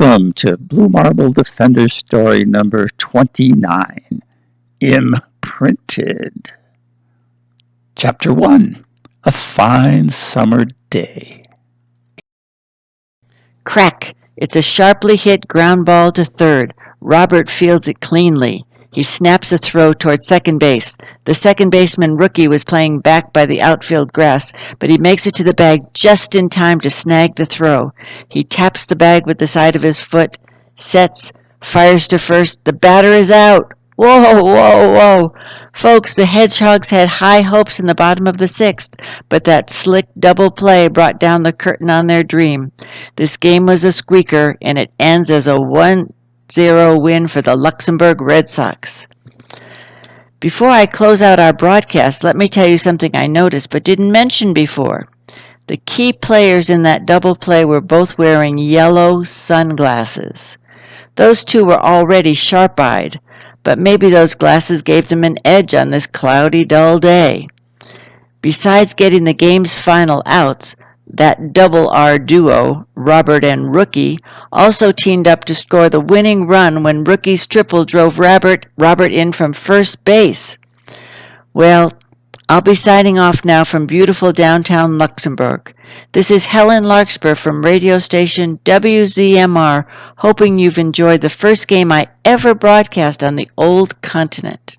Welcome to Blue Marble Defender story number 29, Imprinted. Chapter 1, A Fine Summer Day. Crack! It's a sharply hit ground ball to third. Robert fields it cleanly. He snaps a throw toward second base. The second baseman Rookie was playing back by the outfield grass, but he makes it to the bag just in time to snag the throw. He taps the bag with the side of his foot, sets, fires to first. The batter is out. Whoa, whoa, whoa. Folks, the Hedgehogs had high hopes in the bottom of the sixth, but that slick double play brought down the curtain on their dream. This game was a squeaker, and it ends as a 1-0 win for the Luxembourg Red Sox. Before I close out our broadcast, let me tell you something I noticed but didn't mention before. The key players in that double play were both wearing yellow sunglasses. Those two were already sharp-eyed, but maybe those glasses gave them an edge on this cloudy, dull day. Besides getting the game's final outs, that double R duo, Robert and Rookie, also teamed up to score the winning run when Rookie's triple drove Robert in from first base. Well, I'll be signing off now from beautiful downtown Luxembourg. This is Helen Larkspur from radio station WZMR, hoping you've enjoyed the first game I ever broadcast on the old continent.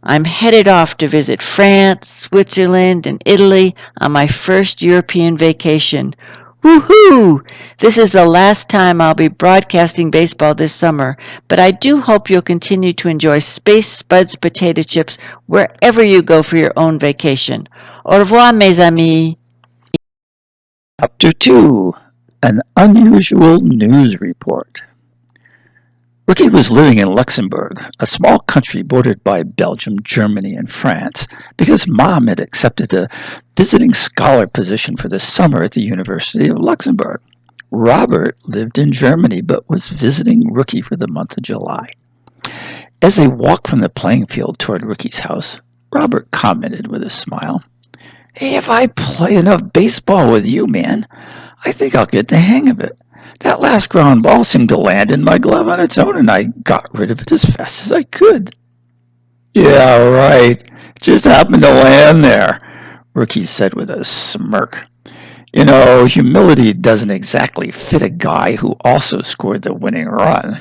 I'm headed off to visit France, Switzerland, and Italy on my first European vacation. Woohoo! This is the last time I'll be broadcasting baseball this summer, but I do hope you'll continue to enjoy Space Spuds potato chips wherever you go for your own vacation. Au revoir, mes amis. Chapter 2, An Unusual News Report. Rookie was living in Luxembourg, a small country bordered by Belgium, Germany, and France, because Mom had accepted a visiting scholar position for the summer at the University of Luxembourg. Robert lived in Germany, but was visiting Rookie for the month of July. As they walked from the playing field toward Rookie's house, Robert commented with a smile, "Hey, if I play enough baseball with you, man, I think I'll get the hang of it. That last ground ball seemed to land in my glove on its own, and I got rid of it as fast as I could." "Yeah, right. Just happened to land there," Rookie said with a smirk. "You know, humility doesn't exactly fit a guy who also scored the winning run."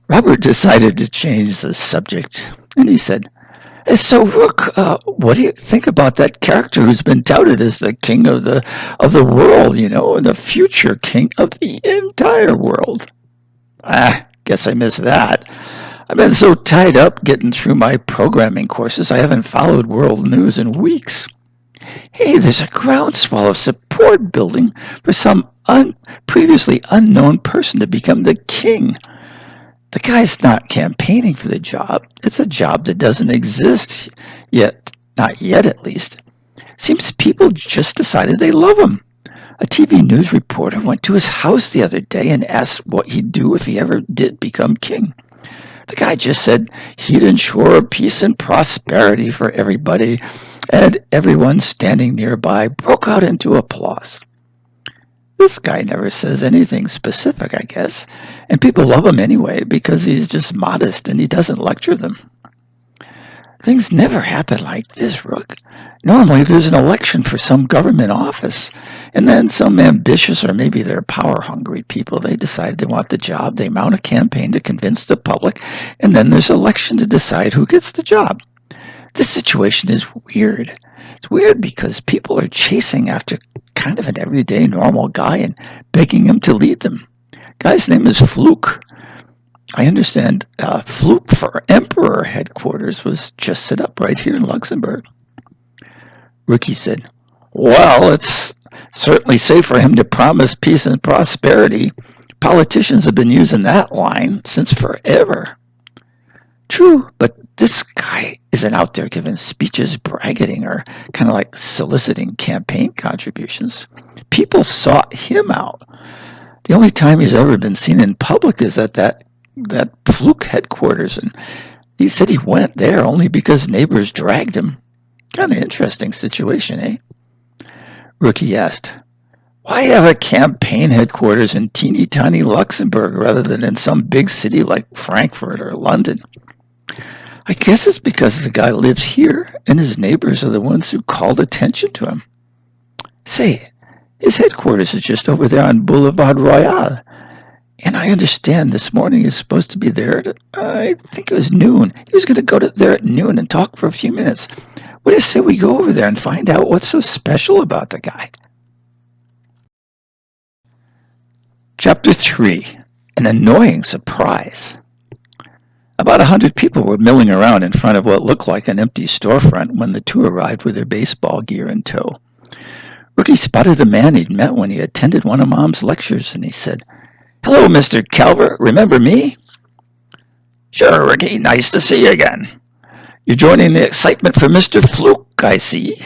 Robert decided to change the subject, and he said, "So, Rook, what do you think about that character who's been touted as the king of the world, and the future king of the entire world?" Guess I missed that. I've been so tied up getting through my programming courses, I haven't followed world news in weeks." "Hey, there's a groundswell of support building for some previously unknown person to become the king. The guy's not campaigning for the job. It's a job that doesn't exist yet, not yet at least. Seems people just decided they love him. A TV news reporter went to his house the other day and asked what he'd do if he ever did become king. The guy just said he'd ensure peace and prosperity for everybody, and everyone standing nearby broke out into applause. This guy never says anything specific, I guess, and people love him anyway because he's just modest and he doesn't lecture them. Things never happen like this, Rook. Normally there's an election for some government office, and then some ambitious or maybe they're power-hungry people, they decide they want the job, they mount a campaign to convince the public, and then there's an election to decide who gets the job. This situation is weird. It's weird because people are chasing after kind of an everyday normal guy and begging him to lead them. Guy's name is Fluke. I understand Fluke for Emperor headquarters was just set up right here in Luxembourg." Rookie said, "Well, it's certainly safe for him to promise peace and prosperity. Politicians have been using that line since forever." "True, but this guy isn't out there giving speeches bragging or kind of like soliciting campaign contributions. People sought him out. The only time he's ever been seen in public is at that Fluke headquarters, and he said he went there only because neighbors dragged him. Kind of interesting situation, eh?" Rookie asked, Why have a campaign headquarters in teeny-tiny Luxembourg rather than in some big city like Frankfurt or London? I guess it's because the guy lives here and his neighbors are the ones who called attention to him. Say, his headquarters is just over there on Boulevard Royal. And I understand this morning he's supposed to be there at, I think it was noon. He was going to go there at noon and talk for a few minutes. What do you say we go over there and find out what's so special about the guy? Chapter 3. An Annoying Surprise. About 100 people were milling around in front of what looked like an empty storefront when the two arrived with their baseball gear in tow. Rookie spotted a man he'd met when he attended one of Mom's lectures, and he said, "Hello, Mr. Calvert. Remember me?" "Sure, Ricky. Nice to see you again. You're joining the excitement for Mr. Fluke, I see."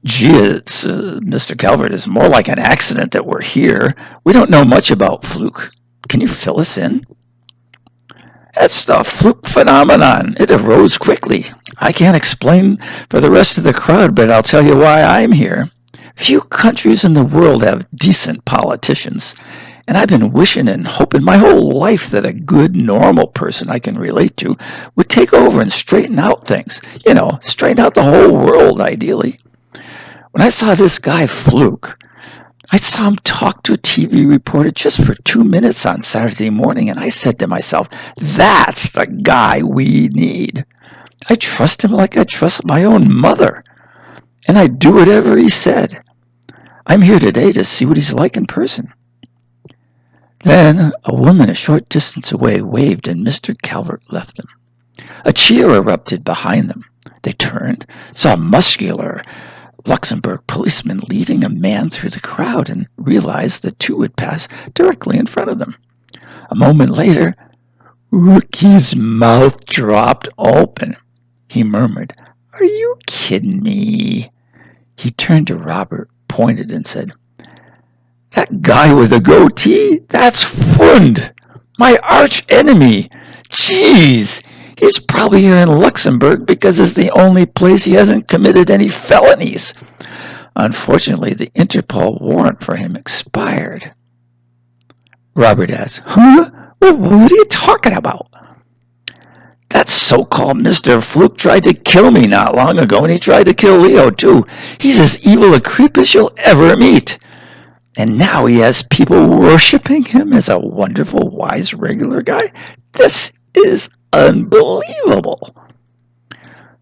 "Gee, it's, Mr. Calvert, it's more like an accident that we're here. We don't know much about Fluke. Can you fill us in?" "That's the Fluke phenomenon. It arose quickly. I can't explain for the rest of the crowd, but I'll tell you why I'm here. Few countries in the world have decent politicians, and I've been wishing and hoping my whole life that a good, normal person I can relate to would take over and straighten out things. Straighten out the whole world, ideally. When I saw this guy, Fluke, I saw him talk to a TV reporter just for 2 minutes on Saturday morning, and I said to myself, that's the guy we need. I trust him like I trust my own mother, and I'd do whatever he said. I'm here today to see what he's like in person." Then a woman a short distance away waved, and Mr. Calvert left them. A cheer erupted behind them. They turned, saw a muscular Luxembourg policeman leading a man through the crowd, and realized the two would pass directly in front of them. A moment later, Rookie's mouth dropped open. He murmured, "Are you kidding me?" He turned to Robert, pointed, and said, "That guy with the goatee? That's Fund, my arch enemy. Jeez, he's probably here in Luxembourg because it's the only place he hasn't committed any felonies. Unfortunately, the Interpol warrant for him expired." Robert asked, "Huh? What are you talking about?" "That so-called Mr. Fluke tried to kill me not long ago, and he tried to kill Leo, too. He's as evil a creep as you'll ever meet. And now he has people worshipping him as a wonderful, wise, regular guy. This is unbelievable."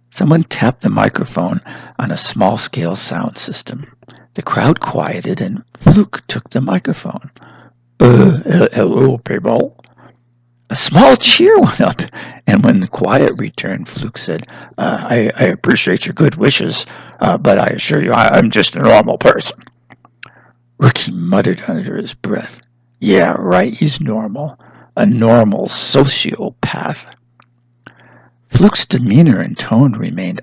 Someone tapped the microphone on a small-scale sound system. The crowd quieted, and Fluke took the microphone. Hello, people." A small cheer went up, and when the quiet returned, Fluke said, I appreciate your good wishes, but I assure you I'm just a normal person." Rookie muttered under his breath, "Yeah, right, he's normal. A normal sociopath." Fluke's demeanor and tone remained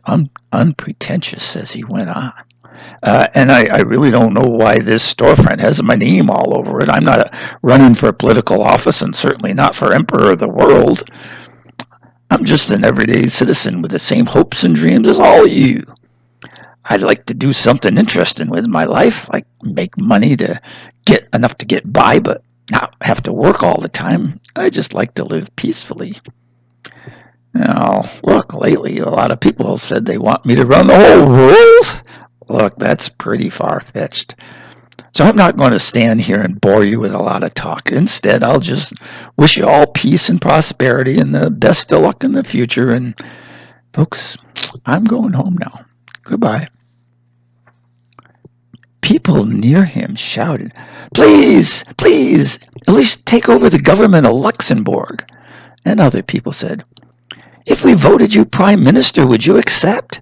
unpretentious as he went on. And I really don't know why this storefront has my name all over it. I'm not running for political office, and certainly not for Emperor of the World. I'm just an everyday citizen with the same hopes and dreams as all of you. I'd like to do something interesting with my life, like make money to get enough to get by, but not have to work all the time. I just like to live peacefully. Now, look, lately a lot of people have said they want me to run the whole world. Look, that's pretty far-fetched. So I'm not going to stand here and bore you with a lot of talk. Instead, I'll just wish you all peace and prosperity and the best of luck in the future. And, folks, I'm going home now. Goodbye. People near him shouted, "Please, please, at least take over the government of Luxembourg." And other people said, "If we voted you prime minister, would you accept?"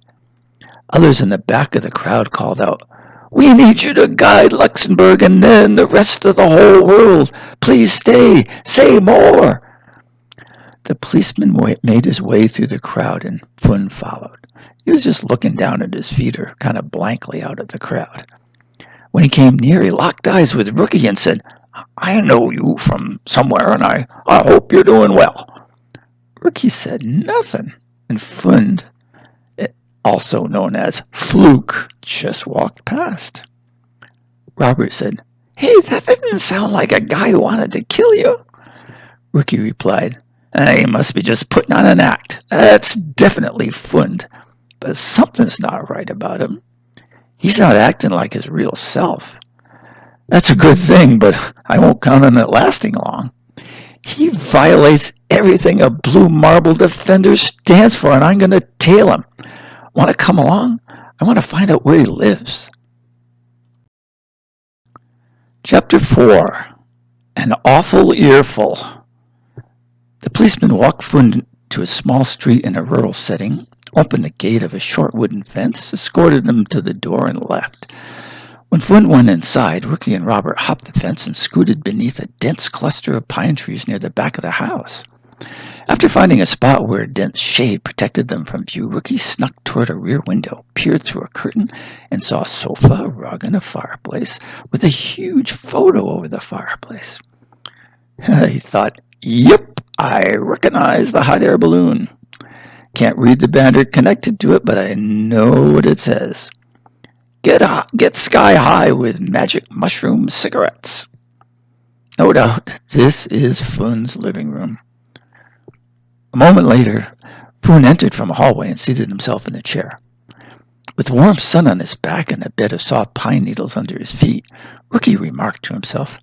Others in the back of the crowd called out, "We need you to guide Luxembourg and then the rest of the whole world. Please stay. Say more." The policeman made his way through the crowd, and Fun followed. He was just looking down at his feet, or kind of blankly out at the crowd. When he came near, he locked eyes with Rookie and said, "I know you from somewhere, and I hope you're doing well." Rookie said nothing, and Fund, also known as Fluke, just walked past. Robert said, "Hey, that didn't sound like a guy who wanted to kill you." Rookie replied, "He must be just putting on an act. That's definitely Fund, but something's not right about him. He's not acting like his real self. That's a good thing, but I won't count on it lasting long. He violates everything a blue marble defender stands for, and I'm going to tail him. Want to come along? I want to find out where he lives." Chapter 4. An Awful Earful. The policeman walked Fund to a small street in a rural setting, opened the gate of a short wooden fence, escorted him to the door, and left. When Fund went inside, Rookie and Robert hopped the fence and scooted beneath a dense cluster of pine trees near the back of the house. After finding a spot where dense shade protected them from view, Rookie snuck toward a rear window, peered through a curtain, and saw a sofa, a rug, and a fireplace, with a huge photo over the fireplace. He thought, "Yep, I recognize the hot air balloon. Can't read the banner connected to it, but I know what it says. Get sky high with magic mushroom cigarettes." No doubt, this is Fund's living room. A moment later, Fund entered from a hallway and seated himself in a chair. With the warm sun on his back and a bed of soft pine needles under his feet, Rookie remarked to himself,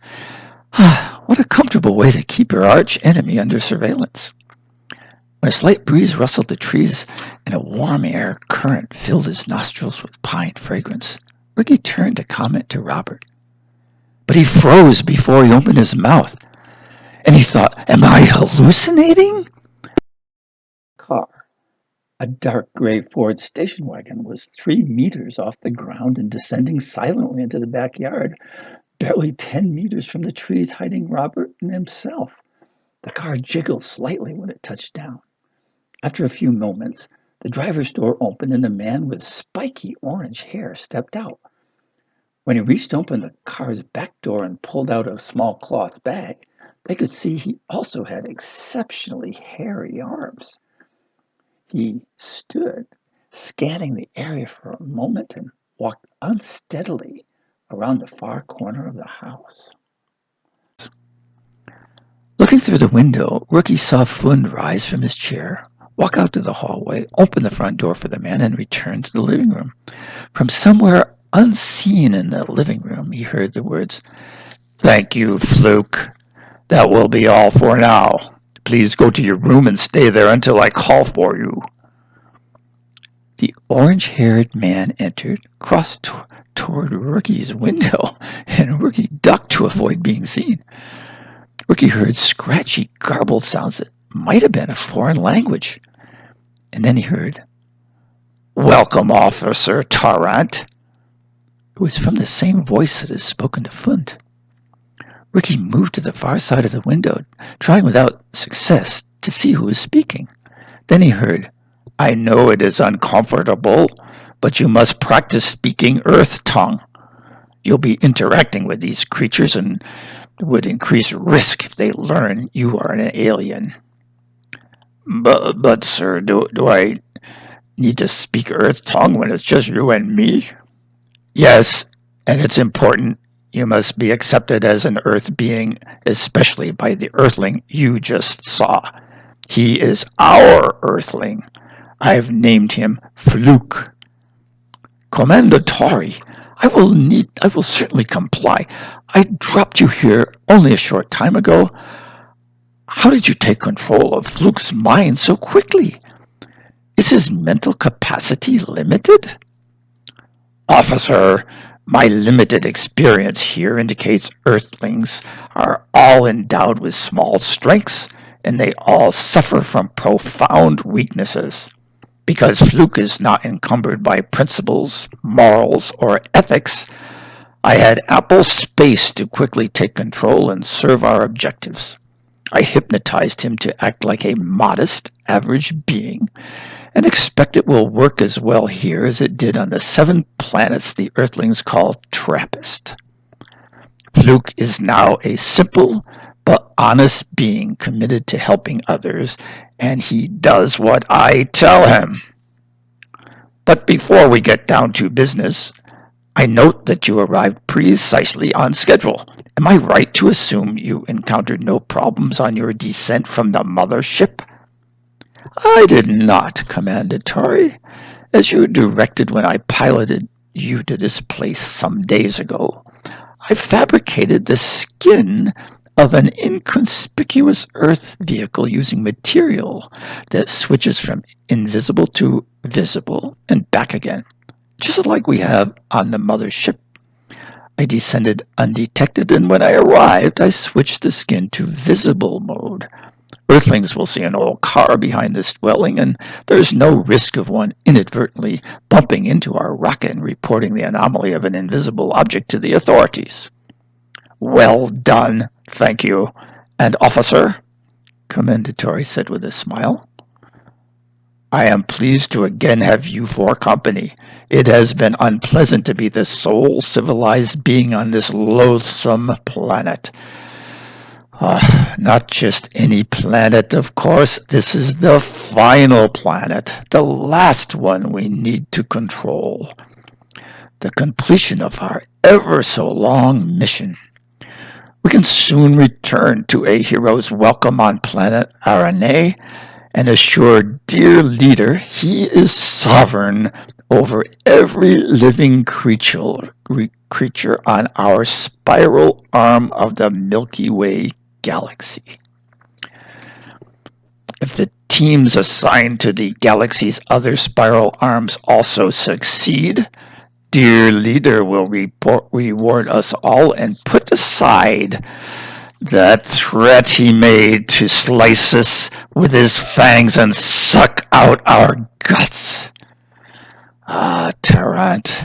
"What a comfortable way to keep your arch enemy under surveillance." When a slight breeze rustled the trees and a warm air current filled his nostrils with pine fragrance, Rookie turned to comment to Robert. But he froze before he opened his mouth, and he thought, "Am I hallucinating?" Car. A dark gray Ford station wagon was 3 meters off the ground and descending silently into the backyard, barely 10 meters from the trees hiding Robert and himself. The car jiggled slightly when it touched down. After a few moments, the driver's door opened and a man with spiky orange hair stepped out. When he reached open the car's back door and pulled out a small cloth bag, they could see he also had exceptionally hairy arms. He stood, scanning the area for a moment, and walked unsteadily around the far corner of the house. Looking through the window, Rookie saw Fund rise from his chair, walk out to the hallway, open the front door for the man, and return to the living room. From somewhere unseen in the living room, he heard the words, "Thank you, Fluke. That will be all for now. Please go to your room and stay there until I call for you." The orange-haired man entered, crossed toward Rookie's window, and Rookie ducked to avoid being seen. Rookie heard scratchy, garbled sounds that might have been a foreign language. And then he heard, "Welcome, Officer Tarrant." It was from the same voice that had spoken to Fund. Rookie moved to the far side of the window, trying without success to see who was speaking. Then he heard, "I know it is uncomfortable, but you must practice speaking Earth tongue. You'll be interacting with these creatures and would increase risk if they learn you are an alien." But sir, do I need to speak Earth tongue when it's just you and me?" "Yes, and it's important. You must be accepted as an Earth being, especially by the Earthling you just saw. He is our Earthling. I've named him Fluke." "Commander Tori, I will certainly comply. I dropped you here only a short time ago. How did you take control of Fluke's mind so quickly? Is his mental capacity limited?" "Officer, my limited experience here indicates Earthlings are all endowed with small strengths, and they all suffer from profound weaknesses. Because Fluke is not encumbered by principles, morals, or ethics, I had ample space to quickly take control and serve our objectives. I hypnotized him to act like a modest, average being, and expect it will work as well here as it did on the 7 planets the Earthlings call Trappist. Fluke is now a simple but honest being committed to helping others, and he does what I tell him. But before we get down to business, I note that you arrived precisely on schedule. Am I right to assume you encountered no problems on your descent from the mothership? I did not, Commandatore. As you directed when I piloted you to this place some days ago, I fabricated the skin of an inconspicuous Earth vehicle using material that switches from invisible to visible and back again, just like we have on the mothership. I descended undetected, and when I arrived, I switched the skin to visible mode. Earthlings will see an old car behind this dwelling, and there's no risk of one inadvertently bumping into our rocket and reporting the anomaly of an invisible object to the authorities. Well done, thank you. And officer, Commendatore said with a smile, I am pleased to again have you for company. It has been unpleasant to be the sole civilized being on this loathsome planet. Not just any planet, of course. This is the final planet, the last one we need to control. The completion of our ever so long mission. We can soon return to a hero's welcome on planet Arane and assure dear leader he is sovereign over every living creature on our spiral arm of the Milky Way galaxy. If the teams assigned to the galaxy's other spiral arms also succeed, dear leader will reward us all and put aside that threat he made to slice us with his fangs and suck out our guts. Tarrant,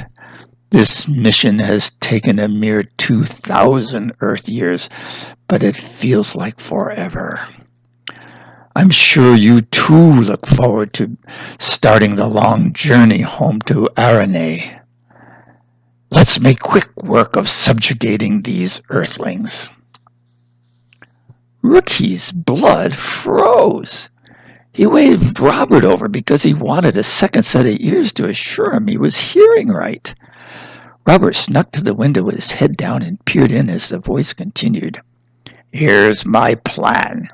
this mission has taken a mere 2,000 Earth years, but it feels like forever. I'm sure you too look forward to starting the long journey home to Arane. Let's make quick work of subjugating these Earthlings. Rookie's blood froze. He waved Robert over because he wanted a second set of ears to assure him he was hearing right. Robert snuck to the window with his head down and peered in as the voice continued. Here's my plan.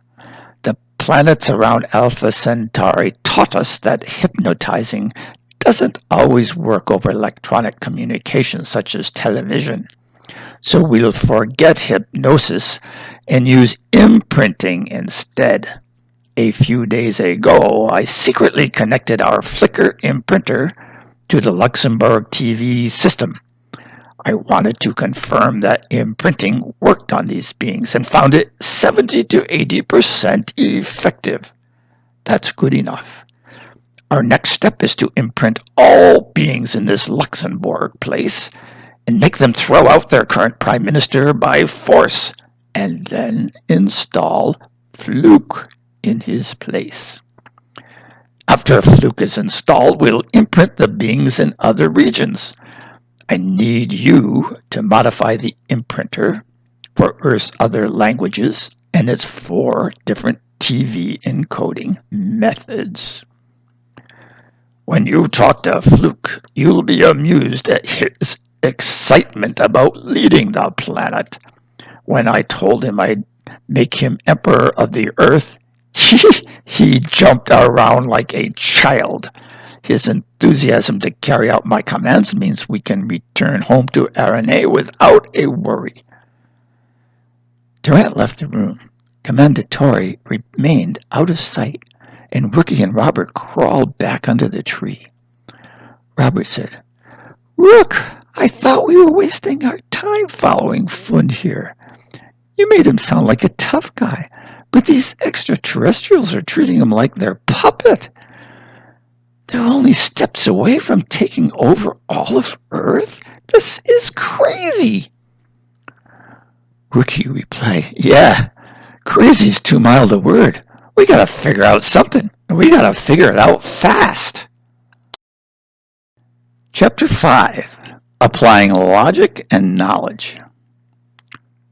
The planets around Alpha Centauri taught us that hypnotizing doesn't always work over electronic communication such as television. So we'll forget hypnosis and use imprinting instead. A few days ago, I secretly connected our flicker imprinter to the Luxembourg TV system. I wanted to confirm that imprinting worked on these beings and found it 70 to 80% effective. That's good enough. Our next step is to imprint all beings in this Luxembourg place and make them throw out their current prime minister by force, and then install Fluke in his place. After Fluke is installed, we'll imprint the beings in other regions. I need you to modify the imprinter for Earth's other languages and its 4 different TV encoding methods. When you talk to Fluke, you'll be amused at his excitement about leading the planet. When I told him I'd make him emperor of the Earth, he jumped around like a child. His enthusiasm to carry out my commands means we can return home to Arane without a worry. Durant left the room. Commendatore remained out of sight, and Rookie and Robert crawled back under the tree. Robert said, Rook, I thought we were wasting our time following Fund here. You made him sound like a tough guy, but these extraterrestrials are treating him like their puppet. They're only steps away from taking over all of Earth? This is crazy. Rookie replied, Yeah, crazy's too mild a word. We gotta figure out something, and we gotta figure it out fast. Chapter 5. Applying Logic and Knowledge.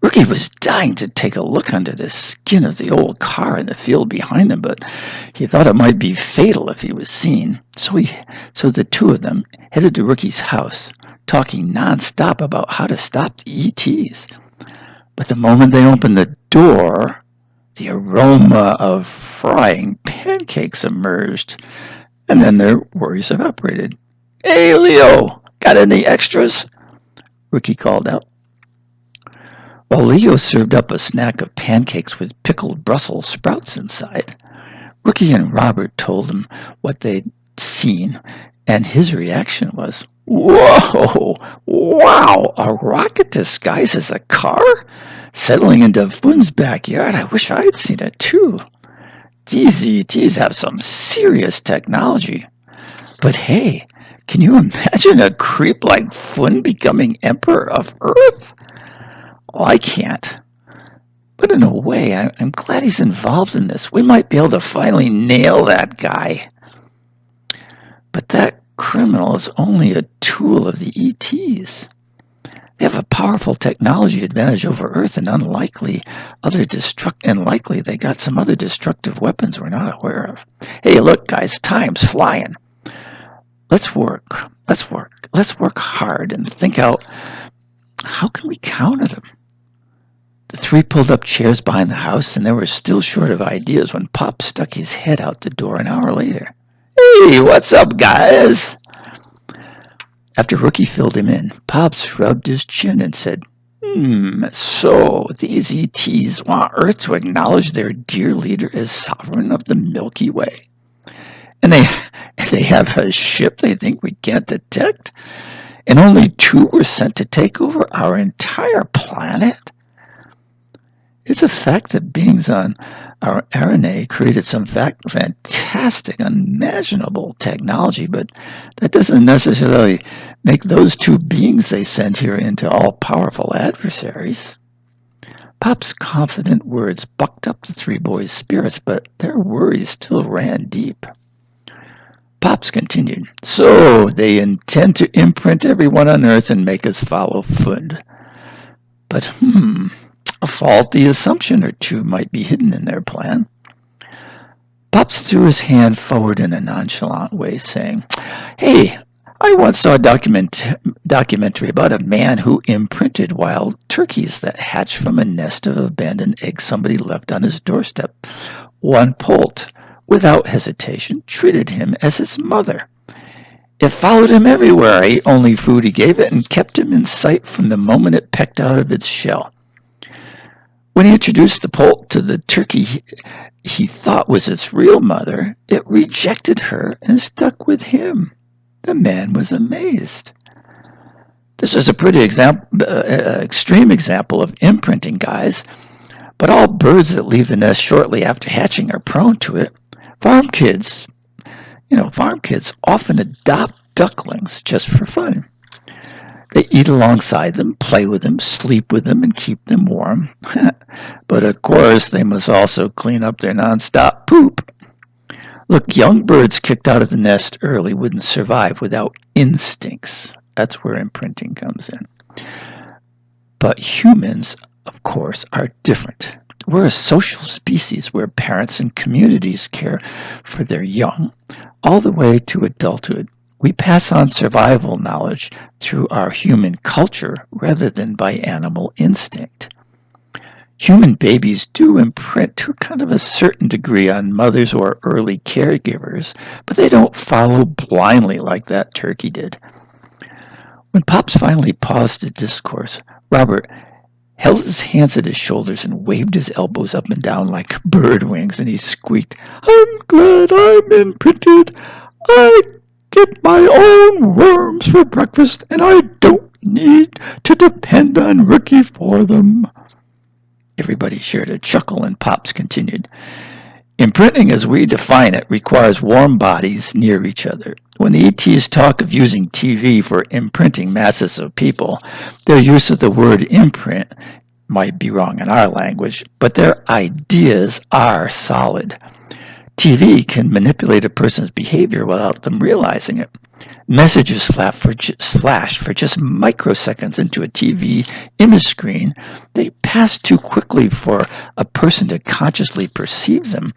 Rookie was dying to take a look under the skin of the old car in the field behind him, but he thought it might be fatal if he was seen. So the two of them headed to Rookie's house. talking nonstop about how to stop the ETs. But the moment they opened the door, the aroma of frying pancakes emerged, and then their worries evaporated. "Hey, Leo, got any extras?" Ricky called out. While Leo served up a snack of pancakes with pickled Brussels sprouts inside, Ricky and Robert told him what they'd seen, and his reaction was, "Whoa! Wow! A rocket disguised as a car? Settling into Fun's backyard? I wish I'd seen it too. These ETs have some serious technology. But hey, can you imagine a creep like Fun becoming Emperor of Earth? Well, I can't. But in a way, I'm glad he's involved in this. We might be able to finally nail that guy." But that criminal is only a tool of the ETs. They have a powerful technology advantage over Earth, and likely they got some other destructive weapons we're not aware of. Hey, look, guys, time's flying. Let's work. Let's work hard and think out, how can we counter them? The three pulled up chairs behind the house, and they were still short of ideas when Pop stuck his head out the door an hour later. "Hey, what's up, guys?" After Rookie filled him in, Pop shrugged his chin and said, So these ETs want Earth to acknowledge their dear leader as sovereign of the Milky Way. And they have a ship they think we can't detect? And only 2 were sent to take over our entire planet? It's a fact that beings on our RNA created some fantastic, unimaginable technology, but that doesn't necessarily make those 2 beings they sent here into all-powerful adversaries. Pop's confident words bucked up the 3 boys' spirits, but their worries still ran deep. Pops continued, "So they intend to imprint everyone on Earth and make us follow Fund. But a faulty assumption or 2 might be hidden in their plan." Pops threw his hand forward in a nonchalant way, saying, "Hey, I once saw a documentary about a man who imprinted wild turkeys that hatched from a nest of abandoned eggs somebody left on his doorstep. One poult, without hesitation, treated him as its mother. It followed him everywhere, ate only food he gave it, and kept him in sight from the moment it pecked out of its shell. When he introduced the poult to the turkey he thought was its real mother, it rejected her and stuck with him. The man was amazed." This is a pretty extreme example of imprinting, guys, but all birds that leave the nest shortly after hatching are prone to it. Farm kids often adopt ducklings just for fun. They eat alongside them, play with them, sleep with them, and keep them warm. But of course, they must also clean up their nonstop poop. Look, young birds kicked out of the nest early wouldn't survive without instincts. That's where imprinting comes in. But humans, of course, are different. We're a social species where parents and communities care for their young all the way to adulthood. We pass on survival knowledge through our human culture rather than by animal instinct. Human babies do imprint to kind of a certain degree on mothers or early caregivers, but they don't follow blindly like that turkey did. When Pops finally paused the discourse, Robert held his hands at his shoulders and waved his elbows up and down like bird wings, and he squeaked, "I'm glad I'm imprinted. I get my own worms for breakfast, and I don't need to depend on Rookie for them." Everybody shared a chuckle, and Pops continued, "Imprinting as we define it requires warm bodies near each other. When the ETs talk of using TV for imprinting masses of people, their use of the word imprint might be wrong in our language, but their ideas are solid. TV can manipulate a person's behavior without them realizing it. Messages flash for just microseconds into a TV image screen. They pass too quickly for a person to consciously perceive them,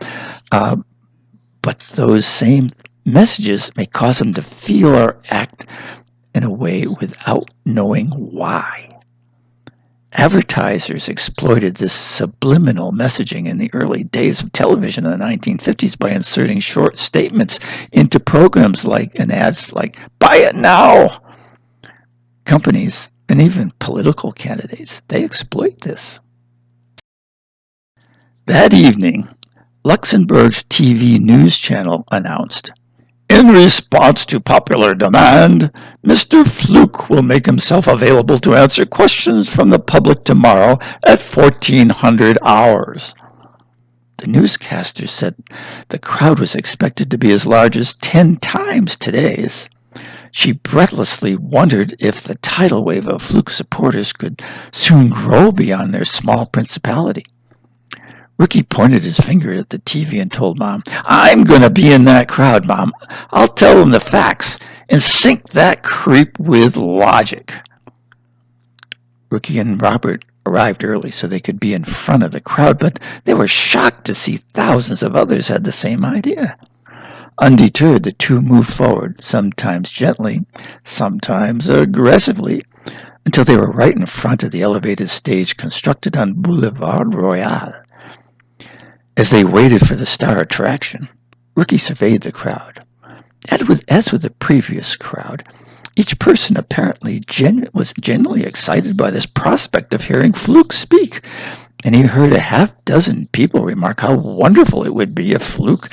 but those same messages may cause them to feel or act in a way without knowing why. Advertisers exploited this subliminal messaging in the early days of television in the 1950s by inserting short statements into programs and ads like, "Buy it now!" Companies and even political candidates, they exploit this. That evening, Luxembourg's TV news channel announced, "In response to popular demand, Mr. Fluke will make himself available to answer questions from the public tomorrow at 1400 hours. The newscaster said the crowd was expected to be as large as 10 times today's. She breathlessly wondered if the tidal wave of Fluke supporters could soon grow beyond their small principality. Ricky pointed his finger at the TV and told Mom, "I'm going to be in that crowd, Mom. I'll tell them the facts and sink that creep with logic." Ricky and Robert arrived early so they could be in front of the crowd, but they were shocked to see thousands of others had the same idea. Undeterred, the two moved forward, sometimes gently, sometimes aggressively, until they were right in front of the elevated stage constructed on Boulevard Royal. As they waited for the star attraction, Ricky surveyed the crowd. As with the previous crowd, each person apparently was genuinely excited by this prospect of hearing Fluke speak, and he heard a half-dozen people remark how wonderful it would be if Fluke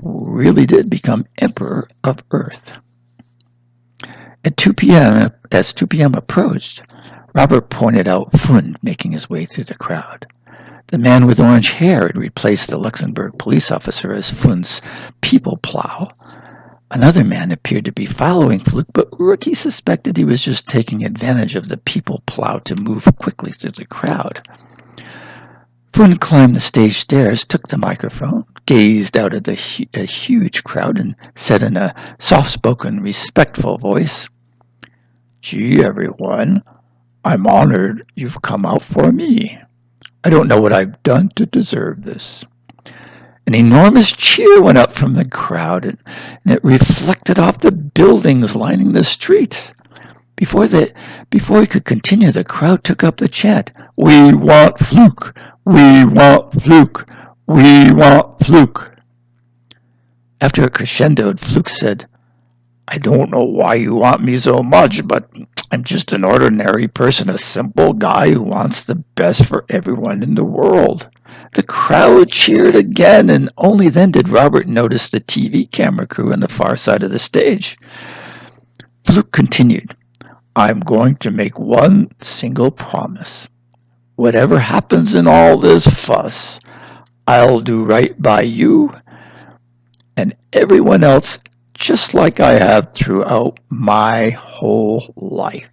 really did become Emperor of Earth. At 2 p.m., as 2 p.m. approached, Robert pointed out Fund making his way through the crowd. The man with orange hair had replaced the Luxembourg police officer as Fund's people plow. Another man appeared to be following Fluke, but Ricky suspected he was just taking advantage of the people plow to move quickly through the crowd. Fund climbed the stage stairs, took the microphone, gazed out at a huge crowd, and said in a soft-spoken, respectful voice, "Gee, everyone, I'm honored you've come out for me. I don't know what I've done to deserve this." An enormous cheer went up from the crowd, and it reflected off the buildings lining the streets. Before he could continue, the crowd took up the chant, "We want Fluke! We want Fluke! We want Fluke!" After it crescendoed, Fluke said, "I don't know why you want me so much, but I'm just an ordinary person, a simple guy who wants the best for everyone in the world." The crowd cheered again, and only then did Robert notice the TV camera crew on the far side of the stage. Fluke continued, "I'm going to make one single promise. Whatever happens in all this fuss, I'll do right by you and everyone else just like I have throughout my whole life."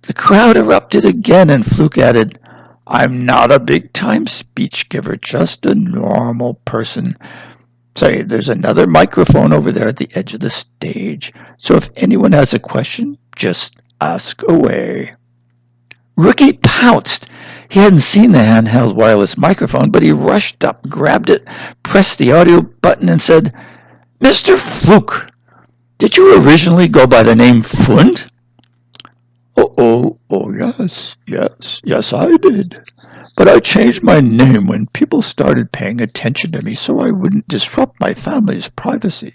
The crowd erupted again, and Fluke added, "I'm not a big-time speech giver, just a normal person. Say, there's another microphone over there at the edge of the stage, so if anyone has a question, just ask away." Ricky pounced. He hadn't seen the handheld wireless microphone, but he rushed up, grabbed it, pressed the audio button, and said, "Mr. Fluke, did you originally go by the name Fund?" Oh, yes, I did. But I changed my name when people started paying attention to me so I wouldn't disrupt my family's privacy.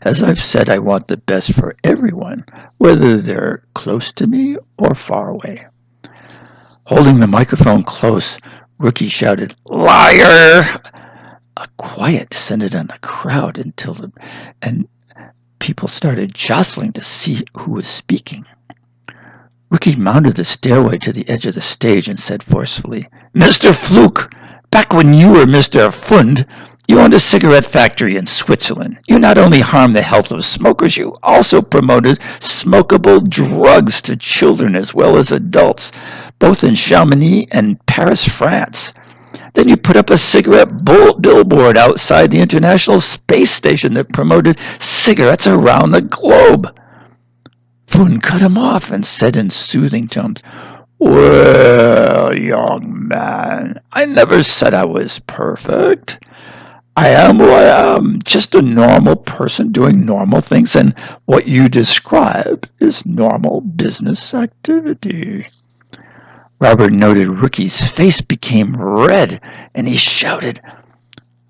As I've said, I want the best for everyone, whether they're close to me or far away." Holding the microphone close, Ricky shouted, "Liar!" A quiet descended on the crowd and people started jostling to see who was speaking. Ricky mounted the stairway to the edge of the stage and said forcefully, "Mr. Fluke, back when you were Mr. Fund, you owned a cigarette factory in Switzerland. You not only harmed the health of smokers, you also promoted smokable drugs to children as well as adults, both in Chamonix and Paris, France. Then you put up a cigarette billboard outside the International Space Station that promoted cigarettes around the globe." Fund cut him off and said in soothing tones, "Well, young man, I never said I was perfect. I am who I am, just a normal person doing normal things, and what you describe is normal business activity. Robert noted Rookie's face became red, and he shouted,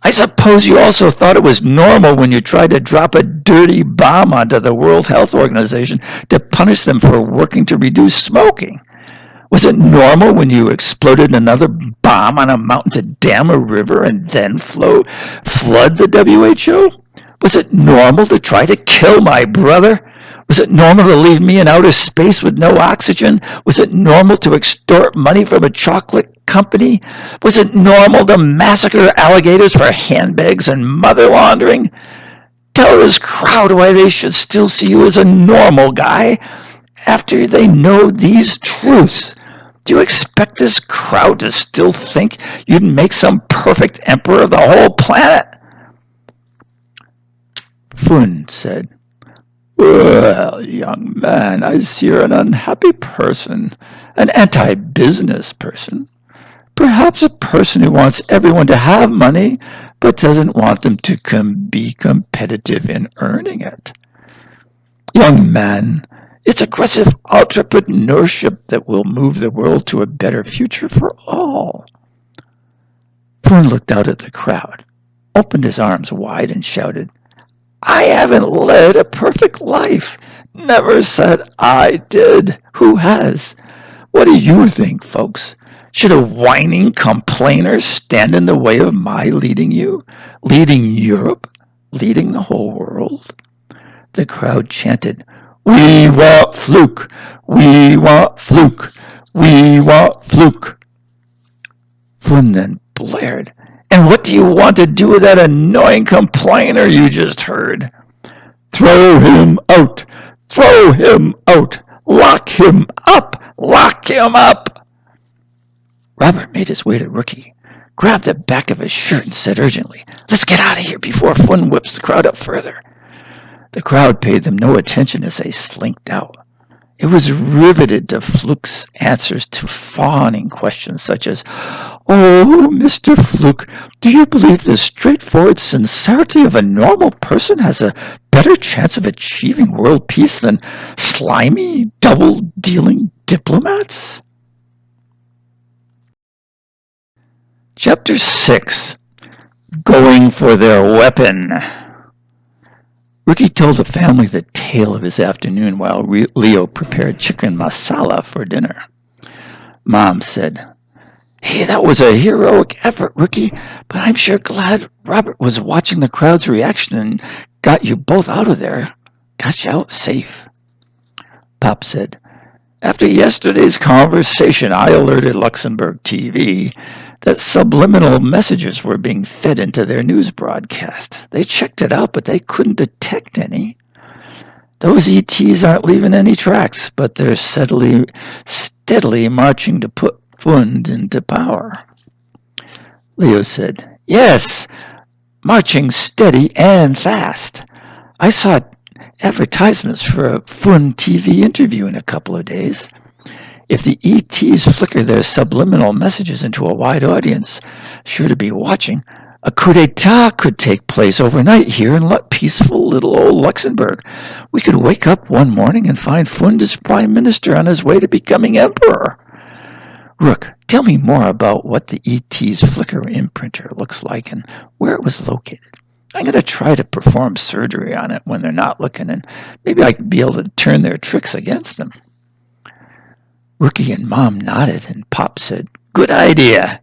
I suppose you also thought it was normal when you tried to drop a dirty bomb onto the World Health Organization to punish them for working to reduce smoking. Was it normal when you exploded another bomb on a mountain to dam a river and then flood the WHO? Was it normal to try to kill my brother? Was it normal to leave me in outer space with no oxygen? Was it normal to extort money from a chocolate company? Was it normal to massacre alligators for handbags and mother laundering? Tell this crowd why they should still see you as a normal guy after they know these truths. Do you expect this crowd to still think you'd make some perfect emperor of the whole planet? Fun said, Well, young man, I see you're an unhappy person, an anti-business person. Perhaps a person who wants everyone to have money, but doesn't want them to be competitive in earning it. Young man, it's aggressive entrepreneurship that will move the world to a better future for all. Fern looked out at the crowd, opened his arms wide, and shouted, I haven't led a perfect life. Never said I did. Who has? What do you think, folks? Should a whining complainer stand in the way of my leading you? Leading Europe? Leading the whole world? The crowd chanted, We want Fluke! We want Fluke! We want Fluke! Flynn then blared, And what do you want to do with that annoying complainer you just heard? Throw him out! Throw him out! Lock him up! Lock him up! Robert made his way to Rookie, grabbed the back of his shirt, and said urgently, Let's get out of here before Flynn whips the crowd up further. The crowd paid them no attention as they slinked out. It was riveted to Fluke's answers to fawning questions such as, Oh, Mr. Fluke, do you believe the straightforward sincerity of a normal person has a better chance of achieving world peace than slimy, double-dealing diplomats? Chapter 6. Going for their weapon. Ricky told the family the tale of his afternoon while Leo prepared chicken masala for dinner. Mom said, Hey, that was a heroic effort, Ricky, but I'm sure glad Robert was watching the crowd's reaction and got you both out of there. Got you out safe. Pop said, After yesterday's conversation, I alerted Luxembourg TV that subliminal messages were being fed into their news broadcast. They checked it out, but they couldn't detect any. Those ETs aren't leaving any tracks, but they're steadily marching to put Fund into power. Leo said, Yes, marching steady and fast. I saw advertisements for a Fund TV interview in a couple of days. If the ETs flicker their subliminal messages into a wide audience, sure to be watching, a coup d'etat could take place overnight here in peaceful little old Luxembourg. We could wake up one morning and find Fund as prime minister on his way to becoming emperor. Rook, tell me more about what the ET's flicker imprinter looks like and where it was located. I'm going to try to perform surgery on it when they're not looking, and maybe I could be able to turn their tricks against them. Rookie and Mom nodded, and Pop said, Good idea.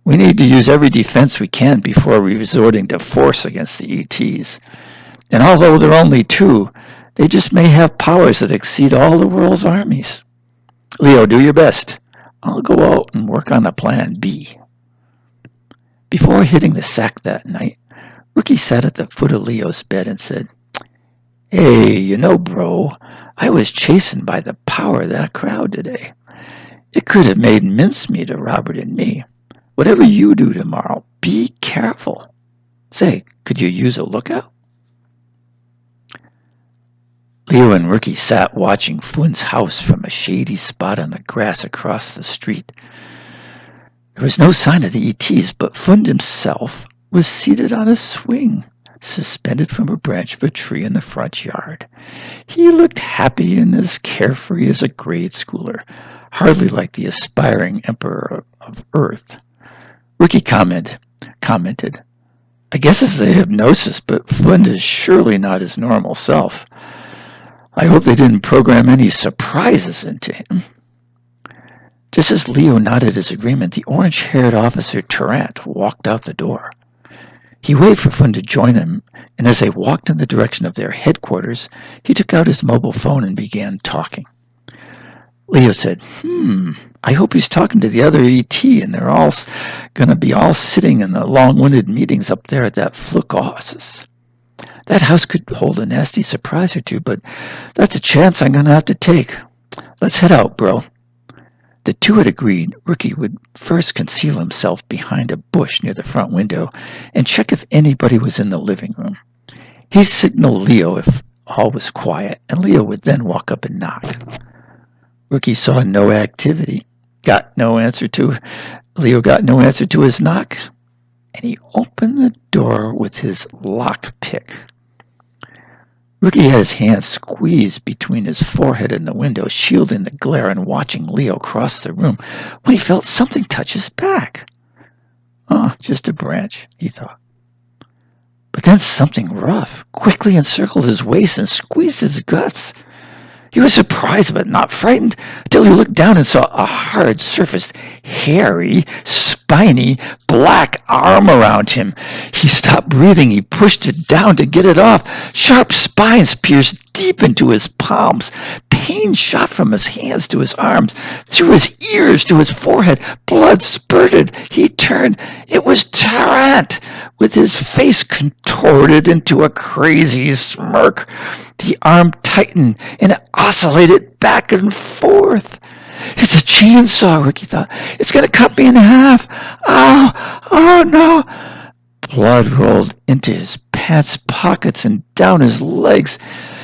We need to use every defense we can before resorting to force against the ETs. And although they're only two, they just may have powers that exceed all the world's armies. Leo, do your best. I'll go out and work on a plan B. Before hitting the sack that night, Rookie sat at the foot of Leo's bed and said, Hey, you know, bro, I was chastened by the power of that crowd today. It could have made mincemeat of Robert and me. Whatever you do tomorrow, be careful. Say, could you use a lookout? Leo and Rookie sat watching Fund's house from a shady spot on the grass across the street. There was no sign of the ETs, but Fund himself, was seated on a swing, suspended from a branch of a tree in the front yard. He looked happy and as carefree as a grade schooler, hardly like the aspiring emperor of Earth. Ricky commented, I guess it's the hypnosis, but Flint is surely not his normal self. I hope they didn't program any surprises into him. Just as Leo nodded his agreement, the orange-haired officer Tarrant walked out the door. He waved for Flynn to join him, and as they walked in the direction of their headquarters, he took out his mobile phone and began talking. Leo said, I hope he's talking to the other ET, and they're all going to be all sitting in the long-winded meetings up there at that Fluke office. That house could hold a nasty surprise or two, but that's a chance I'm going to have to take. Let's head out, bro. The two had agreed Rookie would first conceal himself behind a bush near the front window and check if anybody was in the living room. He signaled Leo if all was quiet, and Leo would then walk up and knock. Rookie saw no activity, Leo got no answer to his knock, and he opened the door with his lockpick. Rookie had his hand squeezed between his forehead and the window, shielding the glare and watching Leo cross the room, when he felt something touch his back. Oh, just a branch, he thought. But then something rough quickly encircled his waist and squeezed his guts. He was surprised but not frightened until he looked down and saw a hard-surfaced, hairy, spiny, black arm around him. He stopped breathing. He pushed it down to get it off. Sharp spines pierced deep into his palms. Pain shot from his hands to his arms, through his ears to his forehead. Blood spurted. He turned. It was Tarrant, with his face contorted into a crazy smirk. The arm tightened and it oscillated back and forth. It's a chainsaw, Ricky thought. It's going to cut me in half. Oh no. Blood rolled into his pants pockets and down his legs.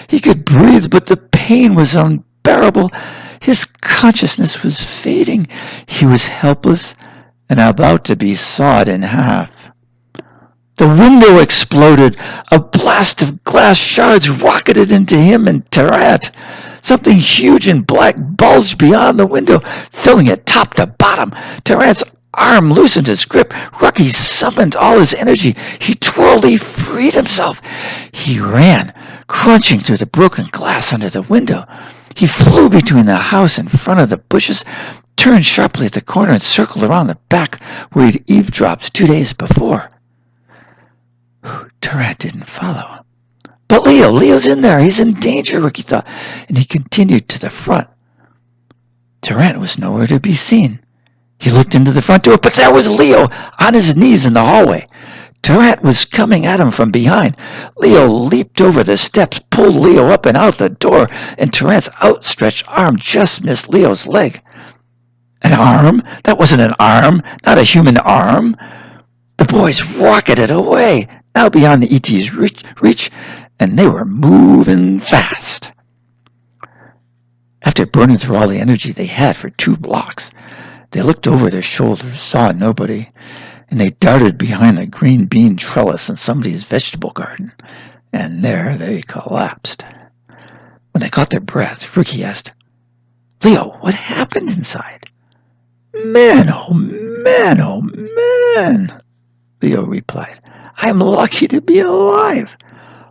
He could breathe, but the pain was unbearable. His consciousness was fading. He was helpless and about to be sawed in half. The window exploded. A blast of glass shards rocketed into him and Tarrant. Something huge and black bulged beyond the window, filling it top to bottom. Tarrant's arm loosened his grip. Rucky summoned all his energy. He twirled. He freed himself. He ran, crunching through the broken glass under the window. He flew between the house in front of the bushes, turned sharply at the corner, and circled around the back where he'd eavesdropped 2 days before. Tarrant didn't follow. But Leo's in there. He's in danger, Ricky thought, and he continued to the front. Tarrant was nowhere to be seen. He looked into the front door, but there was Leo on his knees in the hallway. Tarrant was coming at him from behind. Leo leaped over the steps, pulled Leo up and out the door, and Tarrant's outstretched arm just missed Leo's leg. An arm? That wasn't an arm, not a human arm. The boys rocketed away, now beyond the ET's reach, and they were moving fast. After burning through all the energy they had for 2 blocks, they looked over their shoulders, saw nobody, and they darted behind the green bean trellis in somebody's vegetable garden, and there they collapsed. When they caught their breath, Ricky asked, Leo, what happened inside? Man, oh man, Leo replied. I'm lucky to be alive.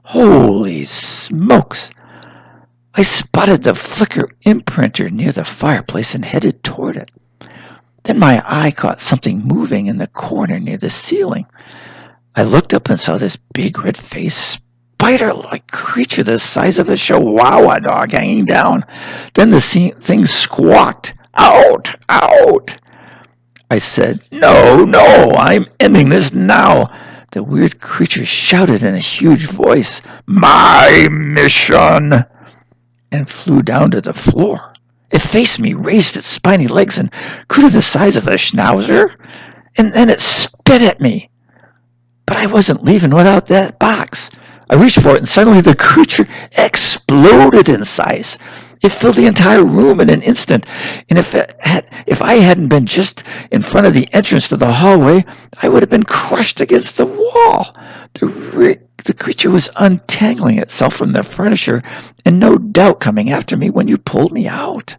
Holy smokes. I spotted the flicker imprinter near the fireplace and headed toward it. Then my eye caught something moving in the corner near the ceiling. I looked up and saw this big red-faced spider-like creature the size of a chihuahua dog hanging down. Then the thing squawked, Out! Out! I said, No, I'm ending this now. The weird creature shouted in a huge voice, My mission! And flew down to the floor. It faced me, raised its spiny legs, and grew to the size of a schnauzer, and then it spit at me. But I wasn't leaving without that box. I reached for it, and suddenly the creature exploded in size. It filled the entire room in an instant, and if I hadn't been just in front of the entrance to the hallway, I would have been crushed against the wall. The creature was untangling itself from the furniture, and no doubt coming after me when you pulled me out.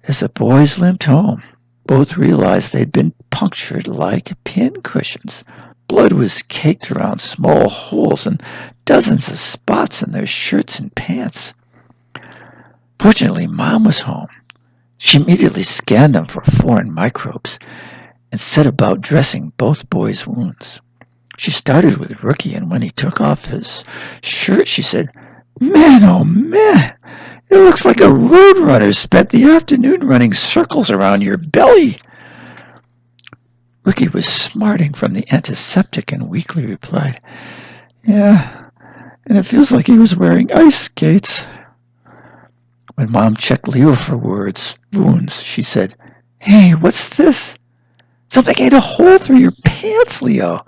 As the boys limped home, both realized they'd been punctured like pincushions. Blood was caked around small holes and dozens of spots in their shirts and pants. Fortunately, Mom was home. She immediately scanned them for foreign microbes and set about dressing both boys' wounds. She started with Rookie, and when he took off his shirt, she said, "Man, oh man, it looks like a roadrunner spent the afternoon running circles around your belly." Rookie was smarting from the antiseptic and weakly replied, "Yeah, and it feels like he was wearing ice skates." When Mom checked Leo for wounds, she said, "Hey, what's this? Something ate a hole through your pants, Leo.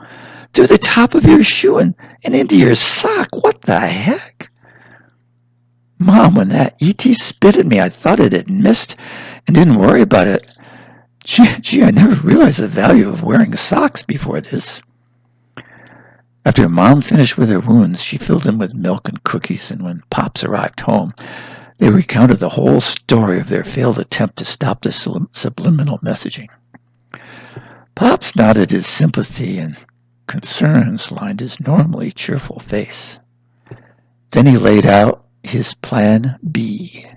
Through the top of your shoe and into your sock. What the heck?" "Mom, when that ET spit at me, I thought it had missed and didn't worry about it. Gee, I never realized the value of wearing socks before this." After Mom finished with her wounds, she filled them with milk and cookies, and when Pops arrived home, they recounted the whole story of their failed attempt to stop the subliminal messaging. Pops nodded his sympathy, and concerns lined his normally cheerful face. Then he laid out his plan B.